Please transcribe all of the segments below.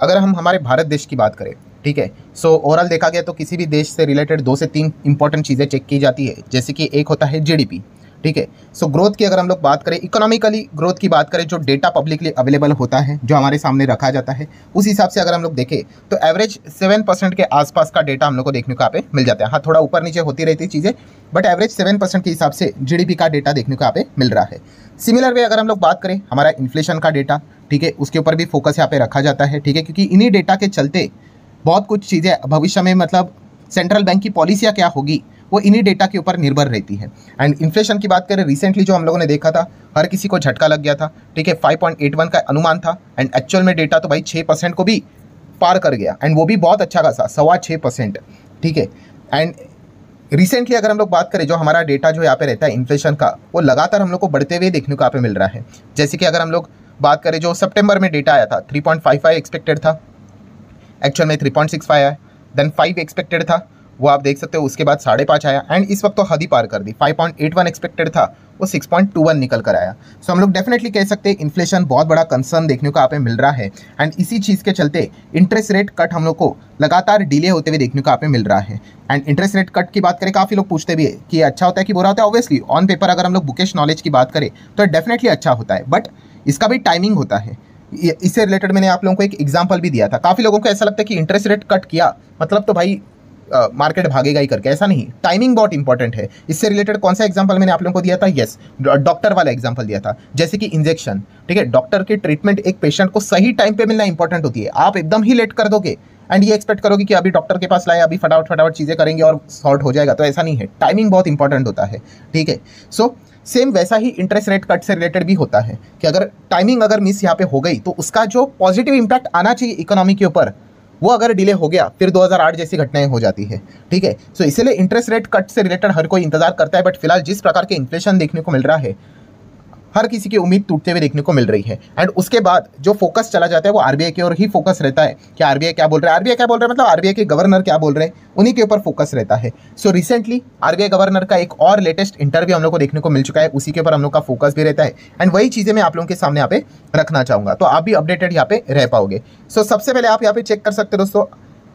अगर हम हमारे भारत देश की बात करें, ठीक है, सो ओवरऑल देखा गया तो किसी भी देश से रिलेटेड 2 से 3 इंपॉर्टेंट चीज़ें चेक की जाती है, जैसे कि एक होता है जीडीपी, ठीक है। सो ग्रोथ की अगर हम लोग बात करें, इकोनॉमिकली ग्रोथ की बात करें, जो डेटा पब्लिकली अवेलेबल होता है, जो हमारे सामने रखा जाता है, उस हिसाब से अगर हम लोग देखें तो एवरेज 7% के आसपास का डेटा हम लोग को देखने को यहाँ पे मिल जाता है। हाँ, थोड़ा ऊपर नीचे होती रहती चीज़ें, बट एवरेज 7% के हिसाब से जीडीपी का डेटा देखने को यहाँ पे मिल रहा है। सिमिलर वे अगर हम लोग बात करें हमारा इन्फ्लेशन का डेटा, ठीक है, उसके ऊपर भी फोकस यहाँ पे रखा जाता है, ठीक है, क्योंकि इन्हीं डेटा के चलते बहुत कुछ चीज़ें भविष्य में, मतलब सेंट्रल बैंक की पॉलिसियाँ क्या होगी, वो इन्हीं डेटा के ऊपर निर्भर रहती है। एंड इन्फ्लेशन की बात करें, रिसेंटली जो हम लोगों ने देखा था, हर किसी को झटका लग गया था, ठीक है, 5.81 का अनुमान था, एंड एक्चुअल में डेटा तो भाई 6% को भी पार कर गया, एंड वो भी बहुत अच्छा खासा 6.25%, ठीक है। एंड रिसेंटली अगर हम लोग बात करें, जो हमारा डेटा जो यहाँ पे रहता है इन्फ्लेशन का, वो लगातार हम लोग को बढ़ते हुए देखने को यहाँ पे मिल रहा है। जैसे कि अगर हम लोग बात करें, जो सितंबर में डेटा आया था 3.55 एक्सपेक्टेड था, एक्चुअल में 3.65 आया, देन 5 एक्सपेक्टेड था, वो आप देख सकते हो, उसके बाद 5.5 आया, एंड इस वक्त तो हद ही पार कर दी, 5.81 एक्सपेक्टेड था, वो 6.21 निकल कर आया। सो हम लोग डेफिनेटली कह सकते हैं इन्फ्लेशन बहुत बड़ा कंसर्न देखने को यहाँ पे मिल रहा है, एंड इसी चीज़ के चलते इंटरेस्ट रेट कट हम लोग को लगातार डिले होते हुए देखने को यहाँ पे मिल रहा है। एंड इंटरेस्ट रेट कट की बात करें, काफ़ी लोग पूछते भी है कि अच्छा होता है कि बुरा होता है। ऑब्वियसली ऑन पेपर अगर हम लोग बुकिश नॉलेज की बात करें तो डेफिनेटली अच्छा होता है, बट इसका भी टाइमिंग होता है। इससे रिलेटेड मैंने आप लोगों को एक एग्जांपल भी दिया था। काफ़ी लोगों को ऐसा लगता है कि इंटरेस्ट रेट कट किया मतलब तो भाई मार्केट भागेगा ही करके, ऐसा नहीं, टाइमिंग बहुत इंपॉर्टेंट है। इससे रिलेटेड कौन सा एग्जांपल मैंने आप लोगों को दिया था? यस, डॉक्टर वाला एग्जांपल दिया था, जैसे कि इंजेक्शन, ठीक है। डॉक्टर की ट्रीटमेंट एक पेशेंट को सही टाइम पे मिलना इंपॉर्टेंट होती है। आप एकदम ही लेट कर दोगे एंड ये एक्सपेक्ट करोगे कि अभी डॉक्टर के पास लाए, अभी फटाफट चीज़ें करेंगे और सॉर्ट हो जाएगा, तो ऐसा नहीं है। टाइमिंग बहुत इंपॉर्टेंट होता है, ठीक है। सो सेम वैसा ही इंटरेस्ट रेट कट से रिलेटेड भी होता है कि अगर टाइमिंग अगर मिस यहाँ पे हो गई तो उसका जो पॉजिटिव इंपैक्ट आना चाहिए इकोनॉमी के ऊपर, वो अगर डिले हो गया फिर 2008 जैसी घटनाएं हो जाती है, ठीक है। सो इसीलिए इंटरेस्ट रेट कट से रिलेटेड हर कोई इंतजार करता है, बट फिलहाल जिस प्रकार के इन्फ्लेशन देखने को मिल रहा है, हर किसी की उम्मीद टूटते हुए देखने को मिल रही है। एंड उसके बाद जो फोकस चला जाता है वो आरबीआई की ओर ही फोकस रहता है कि आरबीआई क्या बोल रहा है। आरबीआई क्या बोल रहा है मतलब आरबीआई के गवर्नर क्या बोल रहे हैं, उन्हीं के ऊपर फोकस रहता है। सो रिसेंटली आरबीआई गवर्नर का एक और लेटेस्ट इंटरव्यू हम लोग को देखने को मिल चुका है, उसी के ऊपर हम लोग का फोकस भी रहता है। एंड वही चीज़ें मैं आप लोगों के सामने यहाँ पे रखना चाहूँगा, तो आप भी अपडेटेड यहाँ पे रह पाओगे। सो सबसे पहले आप यहाँ पे चेक कर सकते हो दोस्तों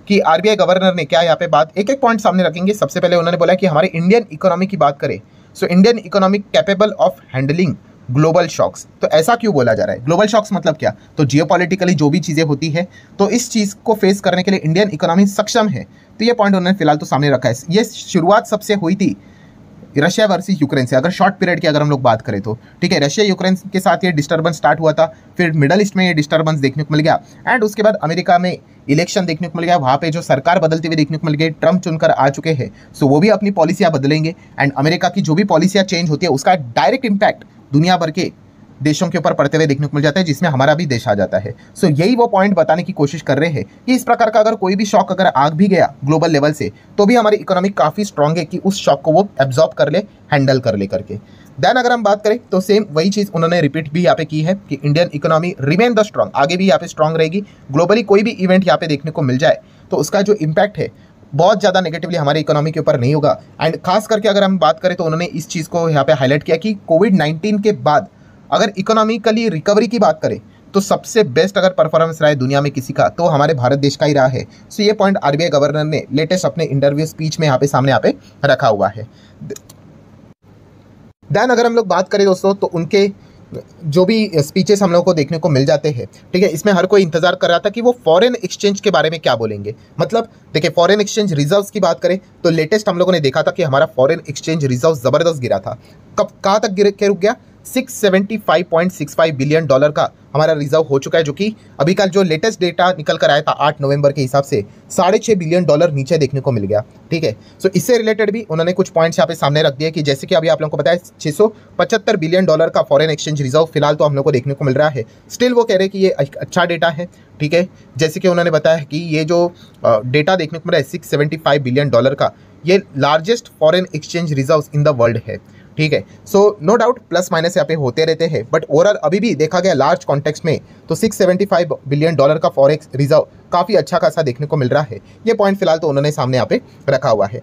कि आरबीआई गवर्नर ने क्या यहाँ पे बात, एक एक पॉइंट सामने रखेंगे। सबसे पहले उन्होंने बोला कि हमारे इंडियन इकोनॉमी की बात करें, so Indian economy capable of handling global shocks. तो ऐसा क्यों बोला जा रहा है? ग्लोबल शॉक्स मतलब क्या? तो जियोपॉलिटिकली जो भी चीज़ें होती है, तो इस चीज़ को फेस करने के लिए इंडियन इकोनॉमी सक्षम है। तो ये पॉइंट उन्होंने फिलहाल तो सामने रखा है। ये शुरुआत सबसे हुई थी रशिया वर्सेस यूक्रेन से, अगर शॉर्ट पीरियड की अगर हम लोग बात करें तो, ठीक है। रशिया यूक्रेन के साथ ये डिस्टर्बेंस स्टार्ट हुआ था, फिर मिडल ईस्ट में ये डिस्टर्बेंस देखने को मिल गया, एंड उसके बाद अमेरिका में इलेक्शन देखने को मिल गया, वहाँ पे जो सरकार बदलते हुए देखने को मिल गई, ट्रम्प चुनकर आ चुके हैं। सो वो भी अपनी पॉलिसियाँ बदलेंगे, एंड अमेरिका की जो भी पॉलिसियाँ चेंज होती है उसका डायरेक्ट इम्पैक्ट दुनिया भर के देशों के ऊपर पड़ते हुए देखने को मिल जाता है, जिसमें हमारा भी देश आ जाता है। सो यही वो पॉइंट बताने की कोशिश कर रहे हैं कि इस प्रकार का अगर कोई भी शॉक अगर आ भी गया ग्लोबल लेवल से, तो भी हमारी इकोनॉमी काफ़ी स्ट्रांग है कि उस शॉक को वो एब्जॉर्ब कर ले, हैंडल कर ले करके। देन अगर हम बात करें तो सेम वही चीज़ उन्होंने रिपीट भी यहाँ पे की है कि Indian economy remain the strong, आगे भी यहाँ पे स्ट्रांग रहेगी। ग्लोबली कोई भी इवेंट यहाँ पे देखने को मिल जाए तो उसका जो इम्पैक्ट है बहुत ज़्यादा नेगेटिवली हमारे इकोनॉमी के ऊपर नहीं होगा। एंड खास करके अगर हम बात करें तो उन्होंने इस चीज़ को यहाँ पे हाईलाइट किया कि कोविड-19 के बाद अगर इकोनॉमिकली रिकवरी की बात करें तो सबसे बेस्ट अगर परफॉर्मेंस रहा है दुनिया में किसी का, तो हमारे भारत देश का ही रहा है। सो ये पॉइंट आरबीआई गवर्नर ने लेटेस्ट अपने इंटरव्यू स्पीच में यहाँ पे सामने यहाँ पे रखा हुआ है। देन अगर हम लोग बात करें दोस्तों तो उनके जो भी स्पीचेस हम लोगों को देखने को मिल जाते हैं, ठीक है, इसमें हर कोई इंतजार कर रहा था कि वो फॉरेन एक्सचेंज के बारे में क्या बोलेंगे। मतलब देखिए, फॉरेन एक्सचेंज रिजर्व्स की बात करें तो लेटेस्ट हम लोगों ने देखा था कि हमारा फॉरेन एक्सचेंज रिजर्व जबरदस्त गिरा था। कब कहाँ तक गिर के रुक गया? $675.65 बिलियन का हमारा रिजर्व हो चुका है, जो कि अभी कल जो लेटेस्ट डेटा निकल कर आया था 8 नवंबर के हिसाब से $6.5 बिलियन नीचे देखने को मिल गया, ठीक है। सो इससे रिलेटेड भी उन्होंने कुछ पॉइंट्स यहाँ पे सामने रख दिए कि जैसे कि अभी आप लोगों को बताया $675 बिलियन का फॉरेन एक्सचेंज रिजर्व फिलहाल तो हम लोग को देखने को मिल रहा है। स्टिल वो कह रहे हैं कि ये अच्छा डेटा है, ठीक है। जैसे कि उन्होंने बताया कि ये जो डेटा देखने को मिल रहा है $675 बिलियन का, ये largest foreign exchange reserve in the world है, ठीक है। So no doubt plus minus यहाँ पे होते रहते हैं, बट ओवरऑल अभी भी देखा गया लार्ज कॉन्टेक्स्ट में तो $675 बिलियन का फॉरेक्स रिजर्व काफ़ी अच्छा खासा देखने को मिल रहा है। ये पॉइंट फिलहाल तो उन्होंने सामने यहाँ पे रखा हुआ है।